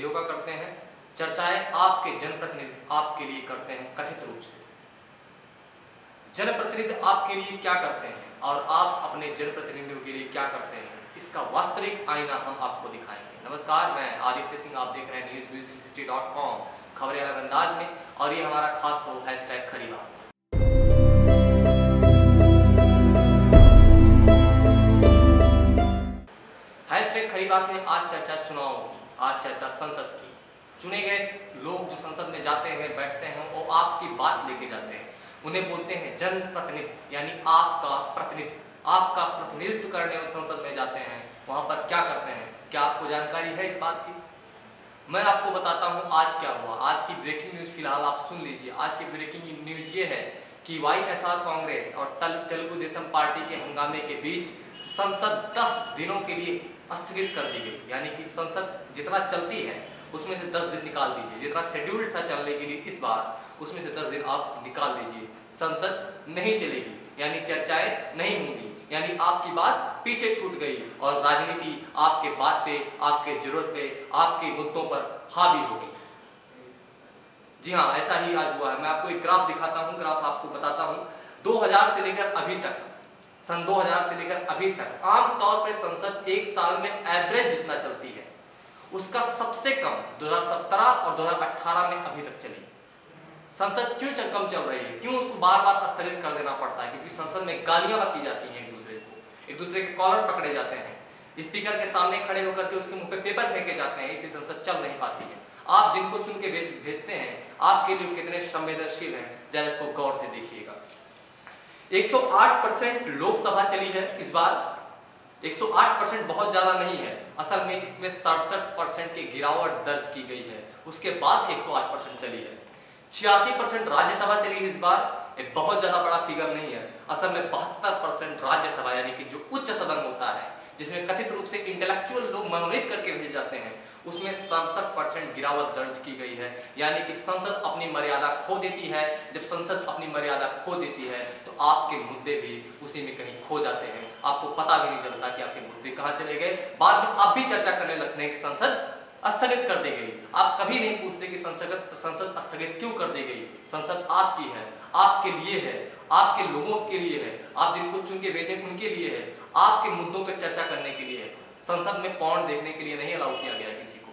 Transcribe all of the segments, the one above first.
सहयोग का करते हैं, चर्चाएं आपके जनप्रतिनिधि आपके लिए करते हैं कथित रूप से। जनप्रतिनिधि आपके लिए क्या करते हैं और आप अपने जनप्रतिनिधियों के लिए क्या करते हैं, इसका वास्तविक आईना हम आपको दिखाएंगे। नमस्कार, मैं आदित्य सिंह, आप देख रहे हैं न्यूज़360.com खबरें अलग अंदाज में, और ये हमारा खास शो #खरी बात। #खरी बात में आज चर्चा चुनाव की, आज चर्चा संसद की। चुने गए लोग जो संसद में जाते हैं, बैठते हैं, वो आपकी बात लेके जाते हैं। उन्हें बोलते हैं जनप्रतिनिधि, यानी आपका प्रतिनिधि। आपका प्रतिनिधित्व करने वाले संसद में जाते हैं, वहां पर क्या करते हैं, क्या आपको जानकारी है इस बात की? मैं आपको बताता हूं आज क्या हुआ। आज की ब्रेकिंग न्यूज फिलहाल आप सुन लीजिए। आज की ब्रेकिंग न्यूज ये है कि YSR कांग्रेस और तेलुगु देशम पार्टी के हंगामे के बीच संसद 10 दिनों के लिए स्थगित कर दी गई। यानी कि संसद जितना चलती है उसमें से 10 दिन निकाल दीजिए। जितना शेड्यूल था चलने के लिए इस बार, उसमें से 10 दिन आप निकाल दीजिए। संसद नहीं चलेगी, यानी चर्चाएं नहीं होंगी, यानी आपकी बात पीछे छूट गई और राजनीति आपके बात पे, आपके जरूरत पे, आपके मुद्दों पर हावी हो गई। जी हाँ, ऐसा ही आज हुआ है। मैं आपको एक ग्राफ दिखाता हूँ, ग्राफ आपको बताता हूँ। 2000 से लेकर अभी तक, सन 2000 से लेकर अभी तक आमतौर पर संसद एक साल में एवरेज जितना चलती है, उसका सबसे कम 2017 और 2018 में अभी तक चली। संसद क्यों कम चल रही है, क्यों उसको बार बार स्थगित कर देना पड़ता है? क्योंकि संसद में गालियां की जाती हैं एक दूसरे के कॉलर पकड़े जाते हैं, स्पीकर के सामने खड़े होकर के उसके मुंह पे पेपर फेंके जाते हैं, इसलिए संसद चल नहीं पाती है। आप जिनको चुन के भेजते हैं, आपके लिए कितने संवेदनशील हैं, जरा इसको गौर से देखिएगा। 108% लोकसभा चली है इस बार। 108% बहुत ज्यादा नहीं है, असल में इसमें 67% की गिरावट दर्ज की गई है, उसके बाद 108% चली है। 86% राज्यसभा चली है इस बार, एक बहुत ज्यादा बड़ा फिगर नहीं है। असल में 72% राज्यसभा, यानी कि जो उच्च सदन होता है, जिसमें कथित रूप से इंटेलेक्चुअल लोग मनोनीत करके भेजे जाते हैं, उसमें 67% गिरावट दर्ज की गई है। यानी कि संसद अपनी मर्यादा खो देती है। जब संसद अपनी मर्यादा खो देती है तो आपके मुद्दे भी उसी में कहीं खो जाते हैं, आपको पता भी नहीं चलता कि आपके मुद्दे कहां चले गए। बाद में आप भी चर्चा करने लगते हैं कि संसद स्थगित कर दी गई। आप कभी नहीं पूछते कि संसद स्थगित क्यों कर दी गई। संसद आपकी है, आपके लिए है, आपके लोगों के लिए है, आप जिनको चुन के भेजे उनके लिए है, आपके मुद्दों पर चर्चा करने के लिए है। संसद में पॉर्न देखने के लिए नहीं अलाउ किया गया है किसी को।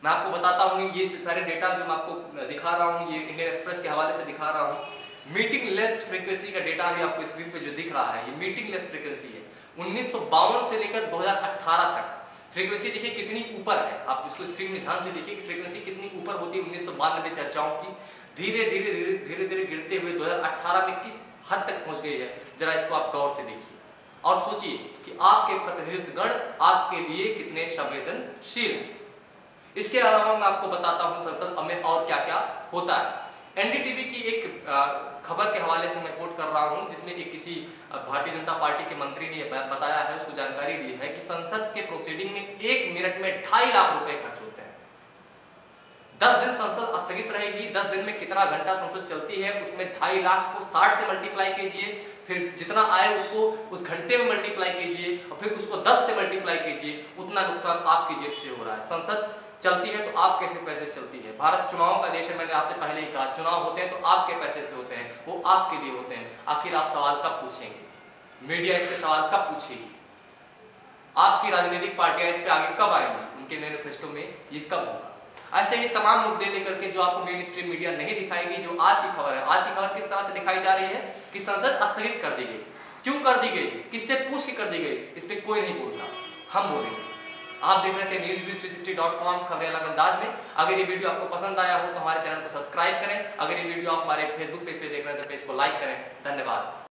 मैं आपको बताता हूँ, ये सारे डेटा जो मैं आपको दिखा रहा हूँ, ये इंडियन एक्सप्रेस के हवाले से दिखा रहा हूँ। मीटिंग लेस फ्रीक्वेंसी का डेटा भी आपको स्क्रीन पे जो दिख रहा है, ये मीटिंग लेस फ्रीक्वेंसी है। 1952 से लेकर 2018 तक फ्रीक्वेंसी देखिए कितनी ऊपर है। आप इसको स्क्रीन में ध्यान से देखिए कि फ्रीक्वेंसी कितनी ऊपर होती है 1992 चर्चाओं की। धीरे धीरे गिरते हुए 2018 में किस हद तक पहुंच गई है, जरा इसको आप गौर से देखिए और सोचिए कि आपके प्रतिनिधिगण आपके लिए कितने संवेदनशील हैं। इसके अलावा मैं आपको बताता हूं संसद में और क्या क्या होता है। NDTV की एक खबर के हवाले से मैं कोट कर रहा हूं, जिसमें एक किसी भारतीय जनता पार्टी के मंत्री ने बताया है, उसको जानकारी दी है कि संसद के प्रोसीडिंग में 1 मिनट में 2.5 लाख रुपए खर्च होते हैं। 10 दिन संसद स्थगित रहेगी, 10 दिन में कितना घंटा संसद चलती है, उसमें 2.5 लाख को 60 से मल्टीप्लाई कीजिए, फिर जितना आए उसको उस घंटे में मल्टीप्लाई कीजिए और फिर उसको 10 से मल्टीप्लाई कीजिए, उतना नुकसान आपकी जेब से हो रहा है। संसद चलती है तो आप कैसे पैसे से चलती है? भारत चुनाव का देश है, मैंने आपसे पहले ही कहा, चुनाव होते हैं तो आपके पैसे से होते हैं, वो आपके लिए होते हैं। आखिर आप सवाल कब पूछेंगे? मीडिया इस पे सवाल कब पूछेगी? आपकी राजनीतिक पार्टियां इस पे आगे कब आएंगी? उनके मैनिफेस्टो में ये कब होगा? ऐसे ही तमाम मुद्दे लेकर के जो आपको मेन स्ट्रीम मीडिया नहीं दिखाएगी। जो आज की खबर है, आज की खबर किस तरह से दिखाई जा रही है कि संसद स्थगित कर दी गई। क्यों कर दी गई, किससे पूछ के कर दी गई, इस पे कोई नहीं बोलता, हम बोलेंगे। आप देख रहे थे न्यूज़360.com खबरें अलग अंदाज में। अगर ये वीडियो आपको पसंद आया हो तो हमारे चैनल को सब्सक्राइब करें। अगर ये वीडियो आप हमारे फेसबुक पेज पे देख रहे हैं तो पेज को लाइक करें। धन्यवाद।